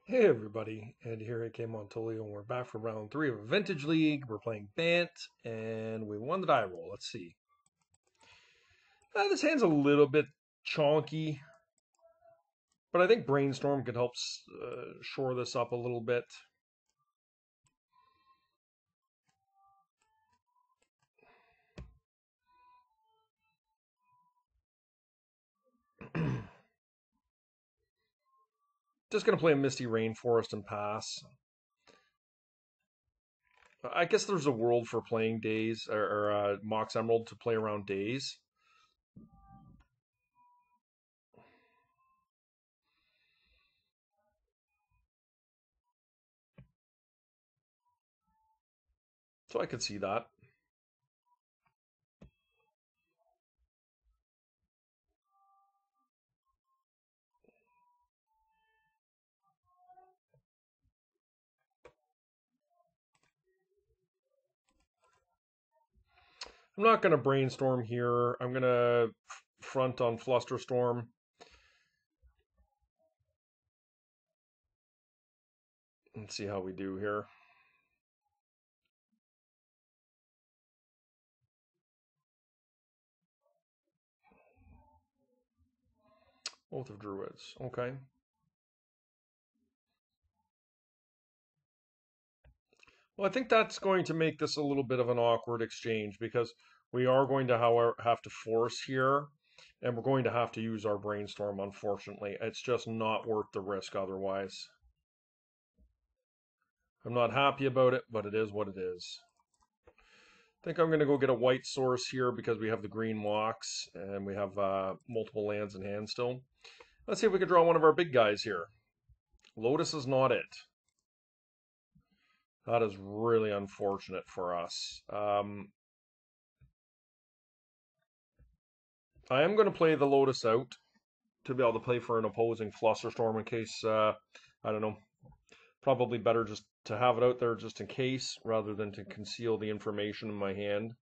Hey everybody, and here I came on Tolio, and we're back for round 3 of a Vintage League. We're playing Bant, and we won the die roll. Let's see. This hand's a little bit chonky, but I think Brainstorm could help shore this up a little bit. Just going to play a Misty Rainforest and pass. I guess there's a world for playing Days, or Mox Emerald to play around Days. So I could see that. I'm not going to Brainstorm here. I'm going to front on Flusterstorm. Let's see how we do here. Oath of Druids. Okay. Well, I think that's going to make this a little bit of an awkward exchange because we are going to, however, have to force here, and we're going to have to use our Brainstorm, unfortunately. It's just not worth the risk otherwise. I'm not happy about it, but it is what it is. I think I'm going to go get a white source here because we have the green walks, and we have multiple lands in hand still. Let's see if we can draw one of our big guys here. Lotus is not it. That is really unfortunate for us. I am going to play the Lotus out to be able to play for an opposing Flusterstorm in case, I don't know, probably better just to have it out there just in case rather than to conceal the information in my hand.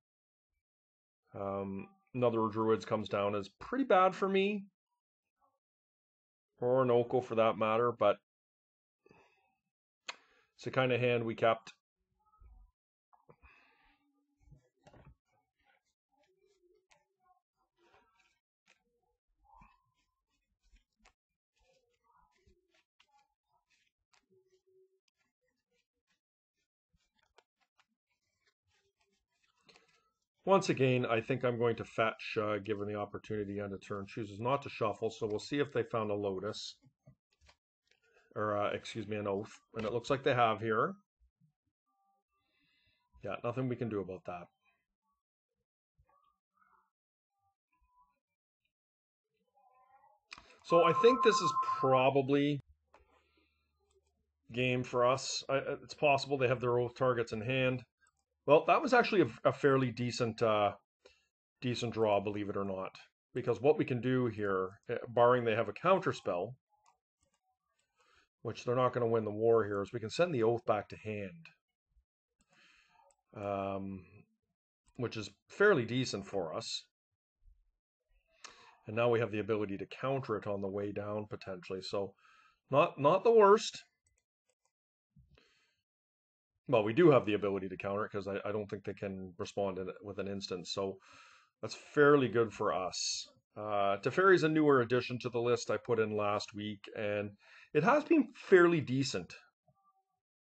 Another Druids comes down as pretty bad for me, or an Oko for that matter, but it's the kind of hand we kept. Once again, I think I'm going to fetch, given the opportunity on the turn. Chooses not to shuffle, so we'll see if they found a Lotus. Or, excuse me, an Oath. And it looks like they have here. Yeah, nothing we can do about that. So I think this is probably game for us. It's possible they have their Oath targets in hand. Well, that was actually a fairly decent decent draw, believe it or not. Because what we can do here, barring they have a counter spell, which they're not going to win the war here, is we can send the Oath back to hand. Which is fairly decent for us. And now we have the ability to counter it on the way down, potentially. So, not the worst. Well, we do have the ability to counter it because I don't think they can respond with an instant. So, that's fairly good for us. Teferi's a newer addition to the list I put in last week, and it has been fairly decent.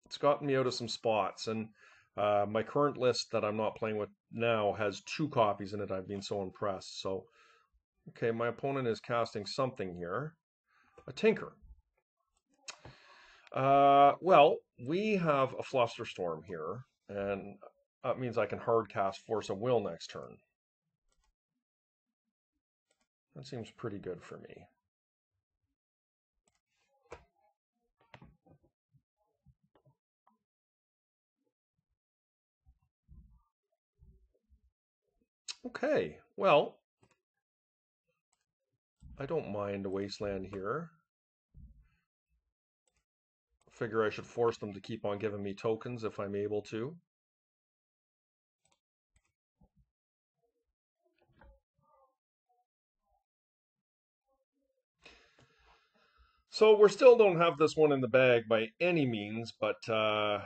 It's gotten me out of some spots, and my current list that I'm not playing with now has 2 copies in it. I've been so impressed. So, okay, my opponent is casting something here. A Tinker. Well, we have a Flusterstorm here, and that means I can hard cast Force of Will next turn. That seems pretty good for me. Okay, well, I don't mind a Wasteland here. Figure I should force them to keep on giving me tokens if I'm able to. So we still don't have this one in the bag by any means, but I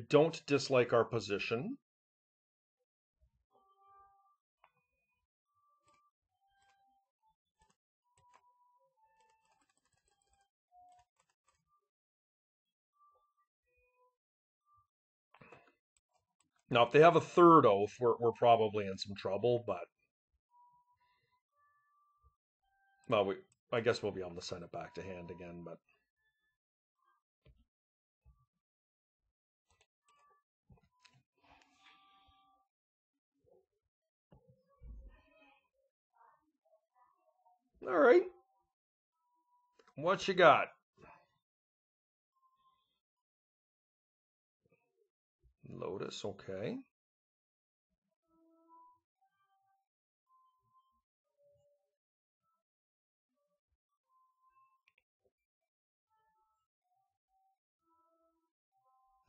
don't dislike our position. Now, if they have a third oath, we're probably in some trouble, but well, I guess we'll be able to send it back to hand again, but all right. What you got? Lotus, okay.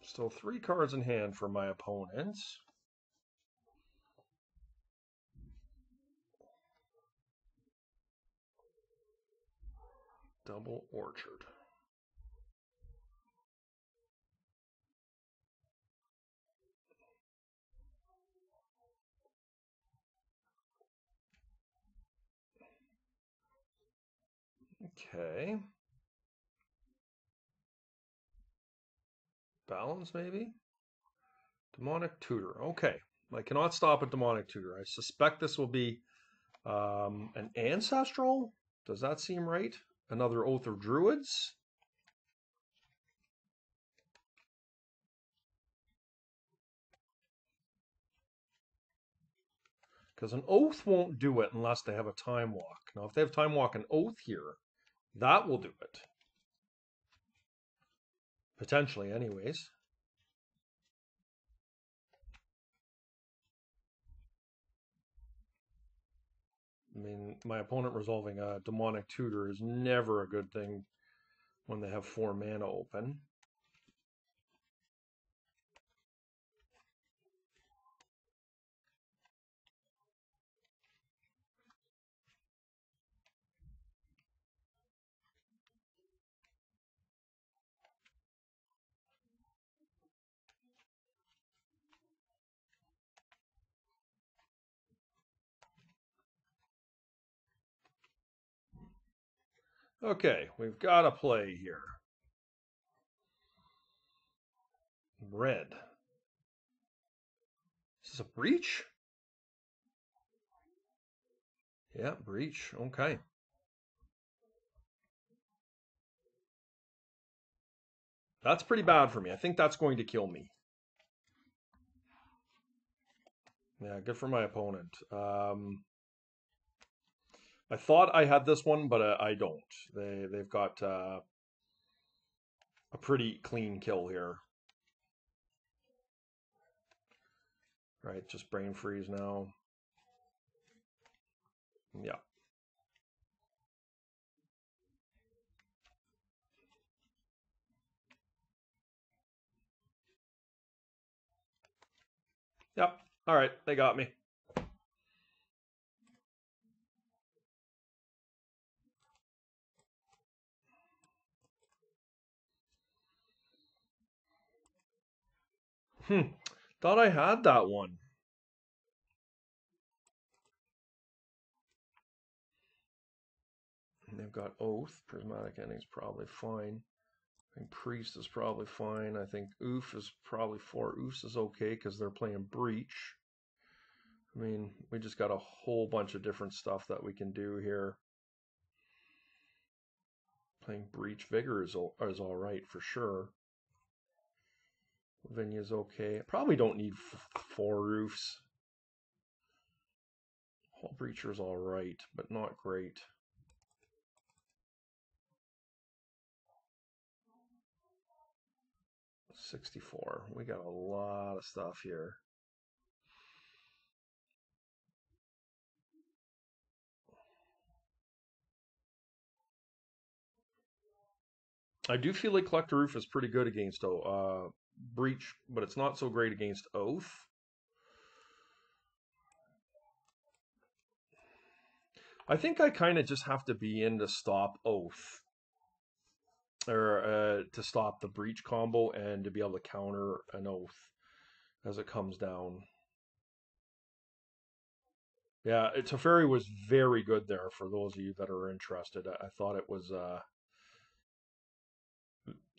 Still 3 cards in hand for my opponents. Double Orchard. Okay. Balance, maybe? Demonic Tutor. Okay. I cannot stop a Demonic Tutor. I suspect this will be an Ancestral? Does that seem right? Another Oath of Druids? Because an Oath won't do it unless they have a Time Walk. Now, if they have Time Walk and Oath here, that will do it. Potentially, anyways. I mean, my opponent resolving a Demonic Tutor is never a good thing when they have 4 mana open. Okay, we've got a play here. Red. Is this a breach? Yeah, breach. Okay. That's pretty bad for me. I think that's going to kill me. Yeah, good for my opponent. I thought I had this one, but I don't. They've got a pretty clean kill here. Right, just brain freeze now. Yeah. Yep. All right, they got me. Thought I had that one. And they've got Oath. Prismatic Ending's probably fine. I think Priest is probably fine. I think Oof is probably 4. Oofs is okay because they're playing Breach. I mean, we just got a whole bunch of different stuff that we can do here. Playing Breach Vigor is all right for sure. Vinya's okay. I probably don't need 4 roofs. Hall Breacher's all right, but not great. $64. We got a lot of stuff here. I do feel like Collector Roof is pretty good against Breach, but it's not so great against Oath. I think I kind of just have to be in to stop Oath. or to stop the breach combo and to be able to counter an oath as it comes down. Yeah, Teferi was very good there for those of you that are interested. I thought it was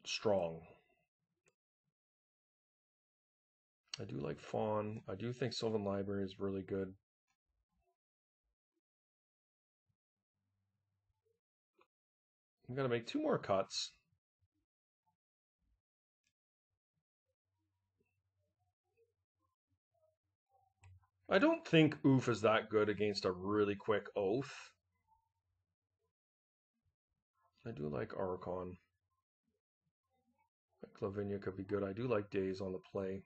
strong. I do like Fawn. I do think Sylvan Library is really good. I'm going to make 2 more cuts. I don't think Oof is that good against a really quick Oath. I do like Archon. Like Lavinia could be good. I do like Days on the play.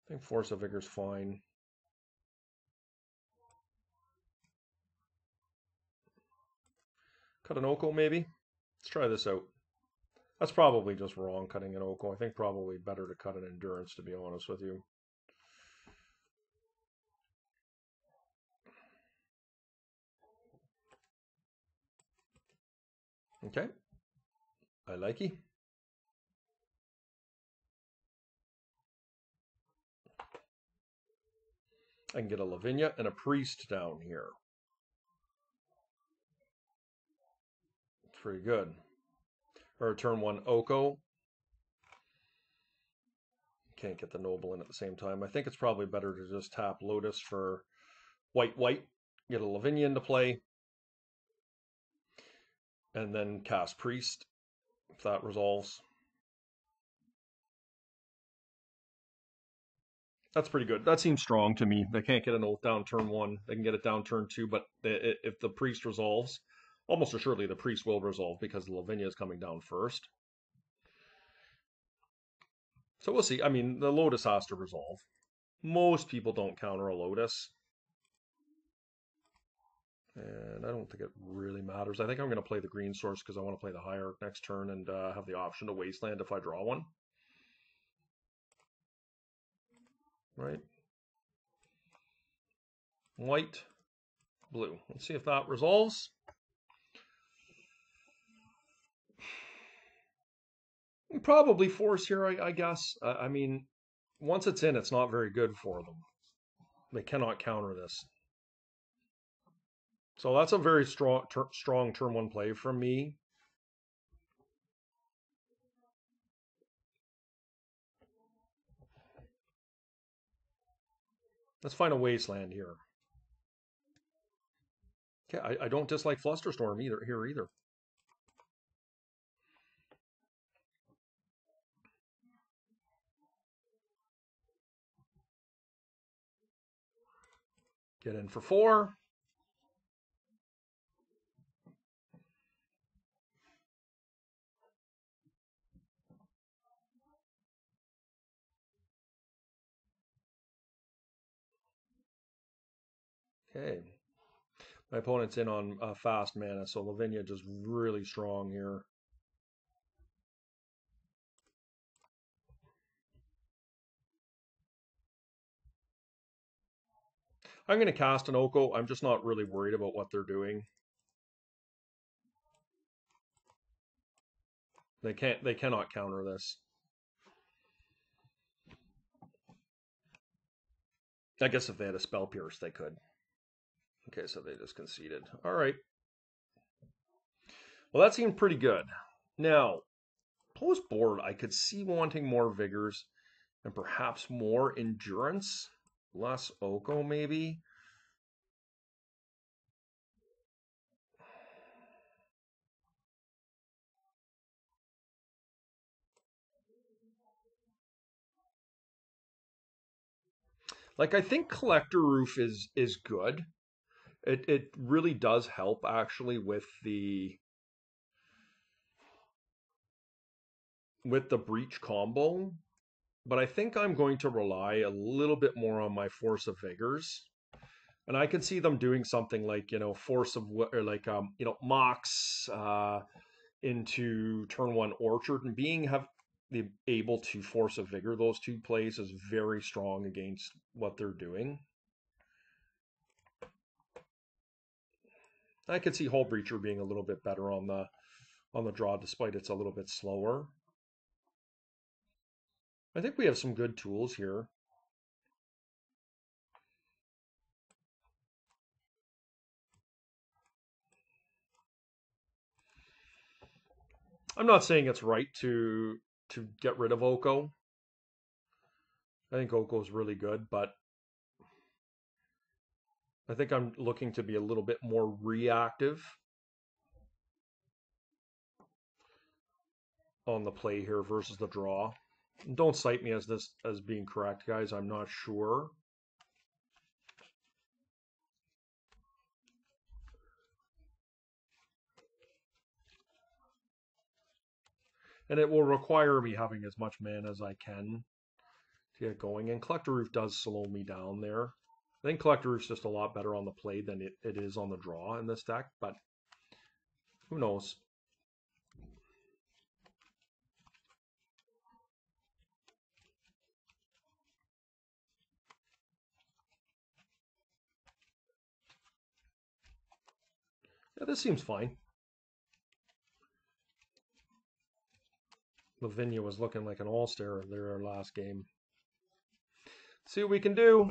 I think Force of Vigor's fine. Cut an Oko maybe? Let's try this out. That's probably just wrong, cutting an Oko. I think probably better to cut an Endurance, to be honest with you. Okay. I like it. I can get a Lavinia and a Priest down here. It's pretty good. Or a turn 1 Oko. Can't get the Noble in at the same time. I think it's probably better to just tap Lotus for white, get a Lavinia into play, and then cast Priest, if that resolves. That's pretty good. That seems strong to me. They can't get an Oath down turn 1. They can get it down turn 2, but if the Priest resolves, almost assuredly the Priest will resolve because the Lavinia is coming down first. So we'll see. I mean, the Lotus has to resolve. Most people don't counter a Lotus. And I don't think it really matters. I think I'm going to play the green source because I want to play the Hierarch next turn and have the option to Wasteland if I draw one. Right? White, blue. Let's see if that resolves. Probably Force here, I guess. I mean, once it's in, it's not very good for them. They cannot counter this. So that's a very strong turn 1 play from me. Let's find a Wasteland here. Okay, I don't dislike Flusterstorm either. Get in for 4. Okay. My opponent's in on fast mana, so Lavinia just really strong here. I'm going to cast an Oko. I'm just not really worried about what they're doing. They cannot counter this. I guess if they had a Spell Pierce, they could. Okay, so they just conceded. All right. Well, that seemed pretty good. Now, post board, I could see wanting more Vigors and perhaps more Endurance. Less Oko, maybe. Like, I think Collector Roof is good. It really does help actually with the breach combo, but I think I'm going to rely a little bit more on my Force of Vigors. And I can see them doing something like, Force of, or like, Mox into turn 1 Orchard, and able to Force of Vigor those 2 plays is very strong against what they're doing. I could see Hull Breacher being a little bit better on on the draw, despite it's a little bit slower. I think we have some good tools here. I'm not saying it's right to get rid of Oko. I think Oko is really good, but I think I'm looking to be a little bit more reactive on the play here versus the draw. Don't cite me as being correct, guys. I'm not sure. And it will require me having as much mana as I can to get going. And Collector Roof does slow me down there. I think Collector Roof's just a lot better on the play than it is on the draw in this deck, but who knows? Yeah, this seems fine. Lavinia was looking like an all-star there last game. See what we can do.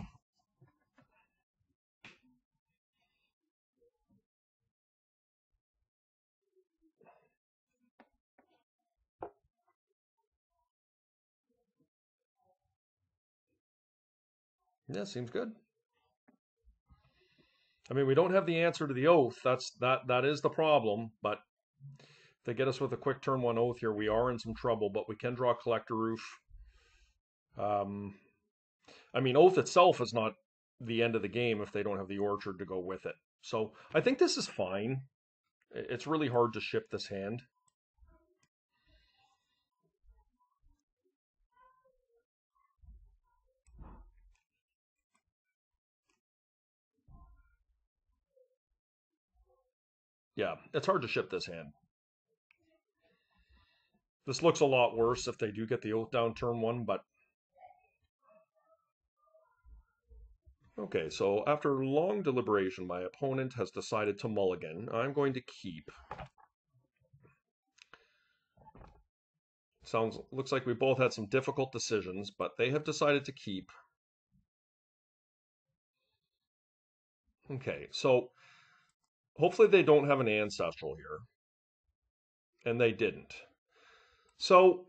Yeah, seems good. I mean, we don't have the answer to the oath. That is the problem. But if they get us with a quick turn one oath here, we are in some trouble. But we can draw Collector Roof. I mean, oath itself is not the end of the game if they don't have the orchard to go with it. So I think this is fine. It's really hard to ship this hand. Yeah, it's hard to ship this hand. This looks a lot worse if they do get the oath down turn one, but okay, so after long deliberation, my opponent has decided to mulligan. I'm going to keep. Looks like we both had some difficult decisions, but they have decided to keep. Okay, so hopefully they don't have an ancestral here. And they didn't. So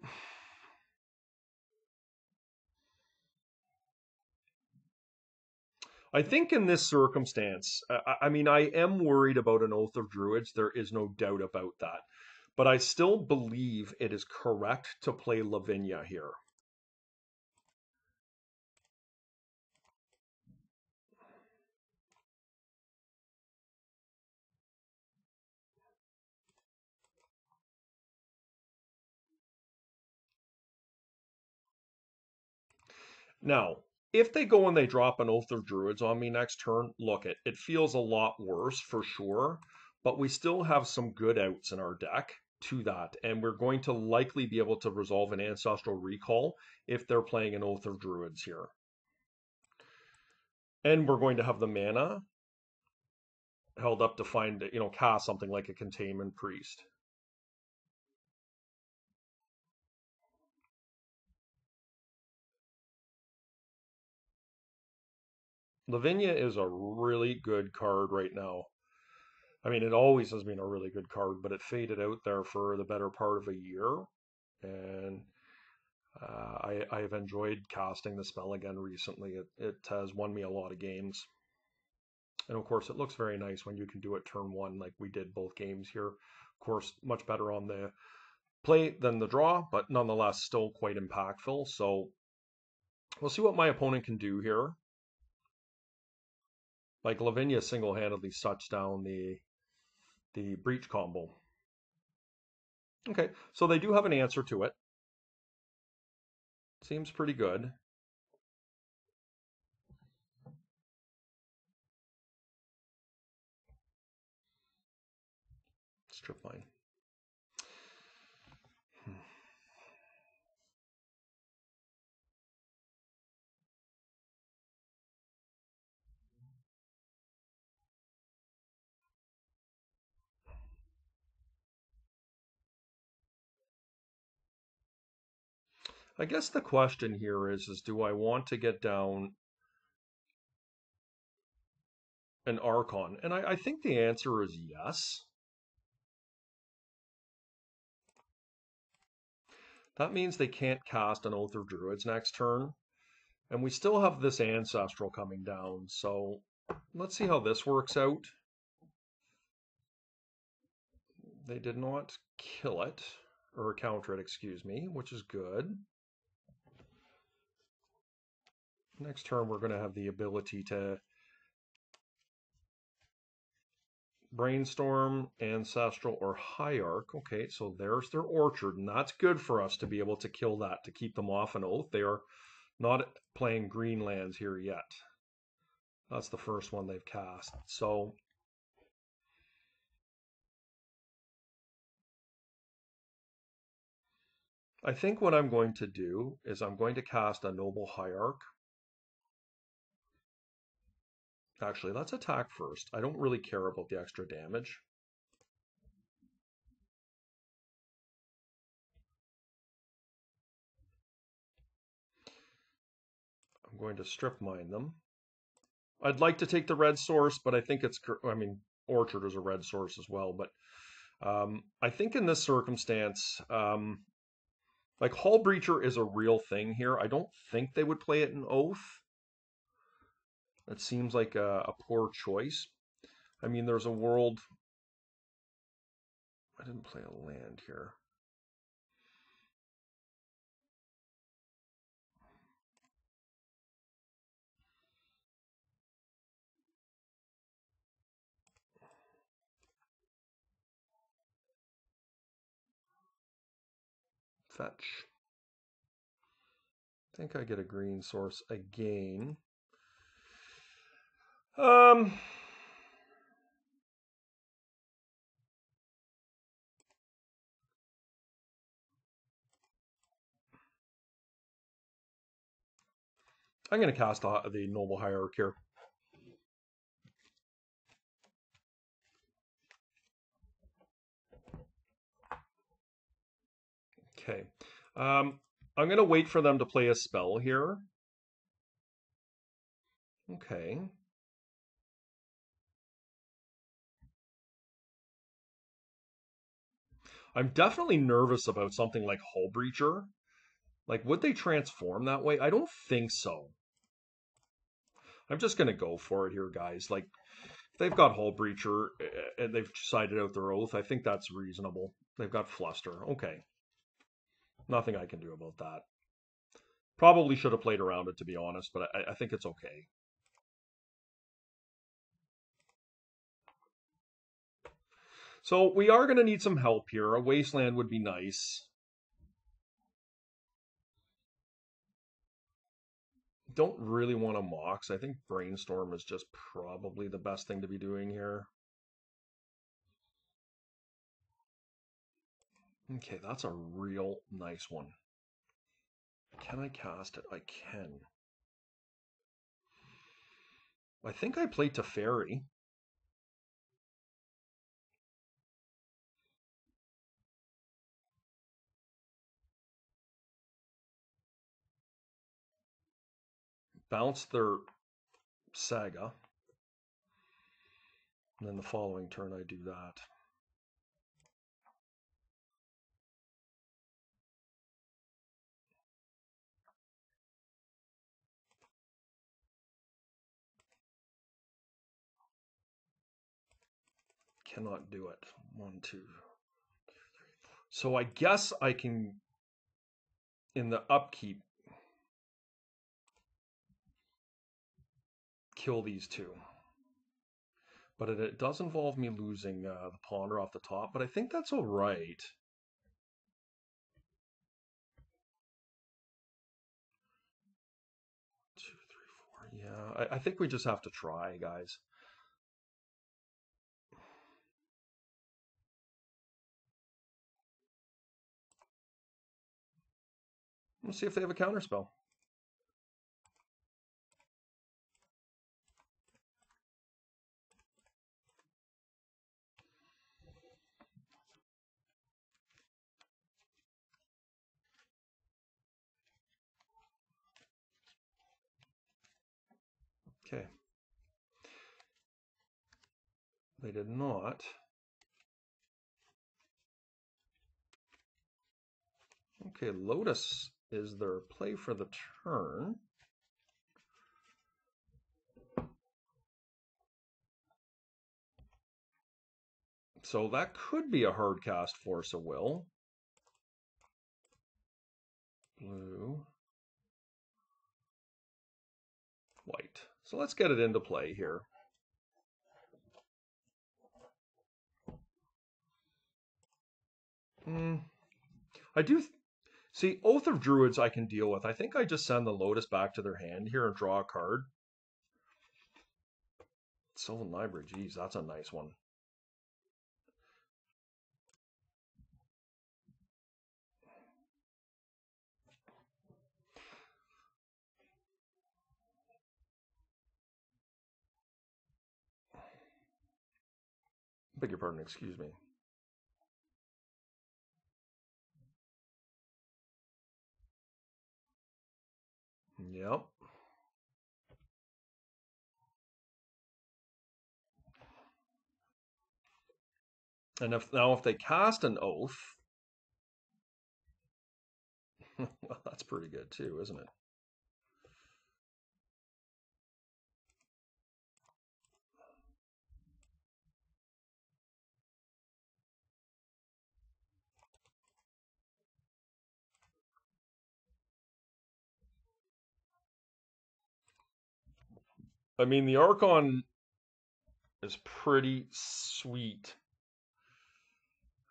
I think in this circumstance, I mean, I am worried about an Oath of Druids. There is no doubt about that. But I still believe it is correct to play Lavinia here. Now, if they go and they drop an Oath of Druids on me next turn, look, it feels a lot worse for sure, but we still have some good outs in our deck to that, and we're going to likely be able to resolve an Ancestral Recall if they're playing an Oath of Druids here. And we're going to have the mana held up to find, cast something like a Containment Priest. Lavinia is a really good card right now. I mean, it always has been a really good card, but it faded out there for the better part of a year. And I have enjoyed casting the spell again recently. It has won me a lot of games. And of course, it looks very nice when you can do it turn one like we did both games here. Of course, much better on the play than the draw, but nonetheless still quite impactful. So we'll see what my opponent can do here. Like Lavinia single-handedly shuts down the breach combo. Okay, so they do have an answer to it. Seems pretty good. Strip mine. I guess the question here is do I want to get down an Archon? And I think the answer is yes. That means they can't cast an Oath of Druids next turn. And we still have this Ancestral coming down. So let's see how this works out. They did not kill it, or counter it, excuse me, which is good. Next turn, we're going to have the ability to Brainstorm, Ancestral, or Hierarch. Okay, so there's their Orchard, and that's good for us to be able to kill that, to keep them off an Oath. They are not playing green lands here yet. That's the first one they've cast. So I think what I'm going to do is I'm going to cast a Noble Hierarch. Actually, let's attack first. I don't really care about the extra damage. I'm going to strip mine them. I'd like to take the red source, but I think it's, I mean, Orchard is a red source as well. But I think in this circumstance, like Hull Breacher is a real thing here. I don't think they would play it in Oath. It seems like a poor choice. I mean, there's a world. I didn't play a land here. Fetch. I think I get a green source again. I'm going to cast the Noble Hierarch here. Okay. I'm going to wait for them to play a spell here. Okay. I'm definitely nervous about something like Hull Breacher. Like, would they transform that way? I don't think so. I'm just going to go for it here, guys. Like, if they've got Hull Breacher and they've decided out their Oath, I think that's reasonable. They've got Fluster. Okay. Nothing I can do about that. Probably should have played around it, to be honest, but I think it's okay. So we are going to need some help here. A Wasteland would be nice. Don't really want a Mox. I think Brainstorm is just probably the best thing to be doing here. Okay, that's a real nice one. Can I cast it? I can. I think I played Teferi. Bounce their Saga. And then the following turn I do that. Cannot do it. 1, 2. So I guess I can, in the upkeep, kill these two. But it does involve me losing the Ponder off the top, but I think that's all right. Two, three, 4. Yeah, I think we just have to try, guys. Let's see if they have a counterspell. They did not. Okay, Lotus is their play for the turn. So that could be a hard cast Force of Will. Blue. White. So let's get it into play here. I do see Oath of Druids I can deal with. I think I just send the Lotus back to their hand here and draw a card. Sylvan Library, geez, that's a nice one. Beg your pardon, excuse me. Yep. And if they cast an Oath, well, that's pretty good too, isn't it? I mean, the Archon is pretty sweet.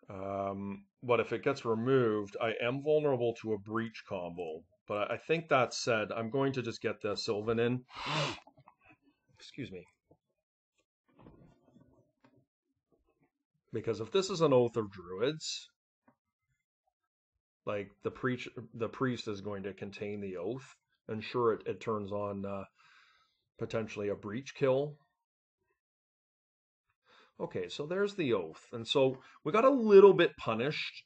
But if it gets removed, I am vulnerable to a breach combo. But I think that said, I'm going to just get the Sylvan in. Excuse me. Because if this is an Oath of Druids, like the priest is going to contain the oath, and sure, it turns on potentially a breach kill. Okay, so there's the oath, and so we got a little bit punished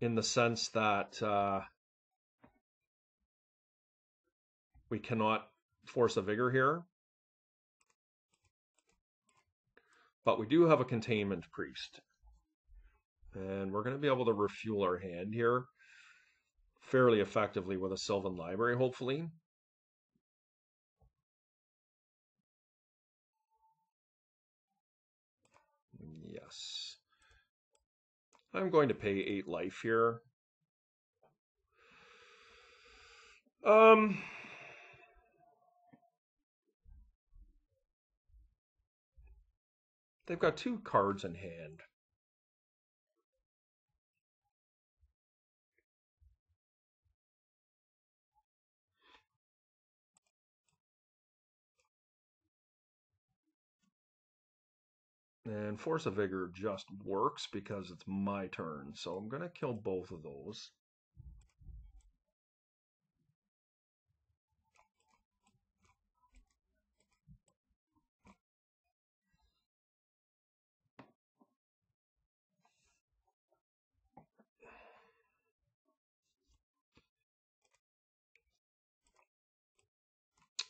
in the sense that we cannot force a vigor here, but we do have a containment priest, and we're going to be able to refuel our hand here fairly effectively with a Sylvan Library, hopefully. Yes. I'm going to pay 8 life here. They've got 2 cards in hand. And Force of Vigor just works because it's my turn. So I'm going to kill both of those.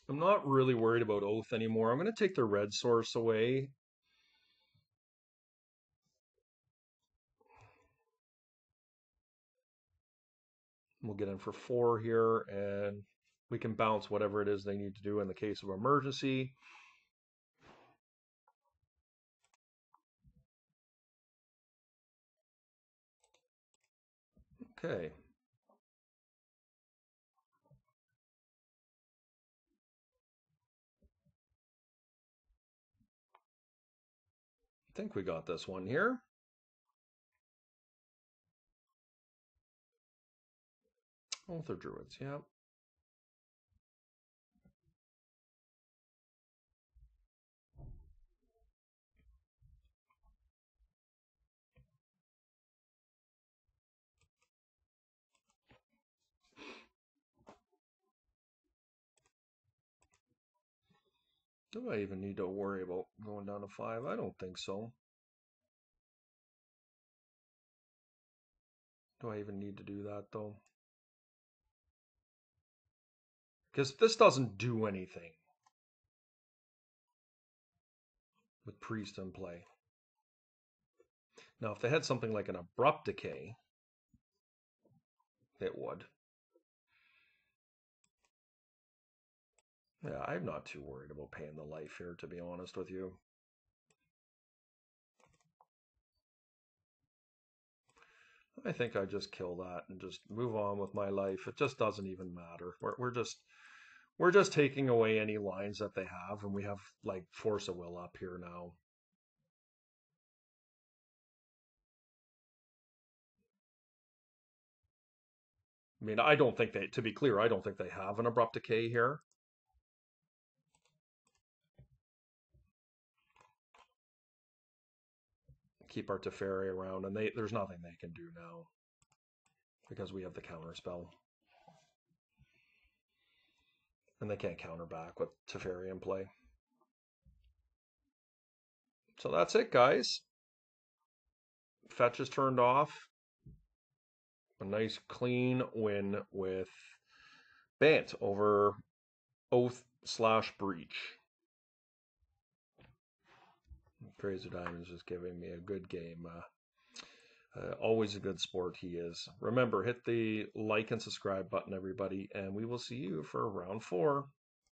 I'm not really worried about Oath anymore. I'm going to take the red source away. We'll get in for 4 here, and we can bounce whatever it is they need to do in the case of emergency. Okay. I think we got this one here. Oath of Druids, yep. Do I even need to worry about going down to 5? I don't think so. Do I even need to do that, though? Because this doesn't do anything. with Priest in play. Now, if they had something like an Abrupt Decay, it would. Yeah, I'm not too worried about paying the life here, to be honest with you. I think I just kill that and just move on with my life. It just doesn't even matter. We're just taking away any lines that they have, and we have like Force of Will up here now. I mean, I don't think they, to be clear, I don't think they have an Abrupt Decay here. Keep our Teferi around, and there's nothing they can do now because we have the counter spell. And they can't counter back with Teferi in play. So that's it, guys. Fetch is turned off. A nice clean win with Bant over Oath/Breach. Crazy Diamond's just giving me a good game. Always a good sport he is. Remember, hit the like and subscribe button, everybody, and we will see you for round 4.